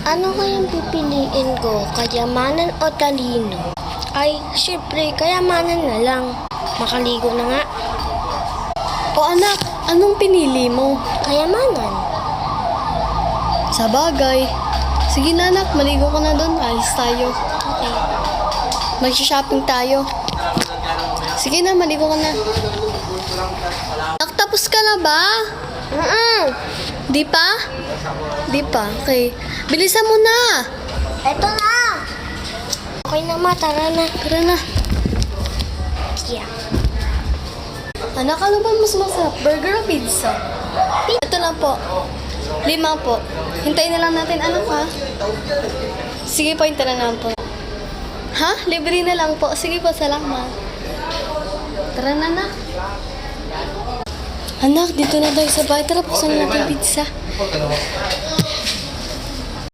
Ano kayang pipiliin ko? Kayamanan o talino? Ay, syempre, kayamanan na lang. Makaligo na nga. O anak, anong pinili mo? Kayamanan. Sa bagay. Sige na anak, maligo ka na doon. Alis tayo. Okay. Mag-shopping tayo. Sige na, maligo ka na. Nakatapos ka na ba? Di pa? Di pa? Okay. Bilisan mo na. Eto na! Okay na ma, tara na. Tara na. Yeah. Anak, ano ba mas masarap? Burger o pizza? Ito na po. 5 po. Hintayin na lang natin, anak ha? Sige po, hintayin na lang po. Ha? Libre na lang po. Sige po, salamat. Tara na, anak. Anak, dito na tayo sa bahay. Tara, buksan natin pizza.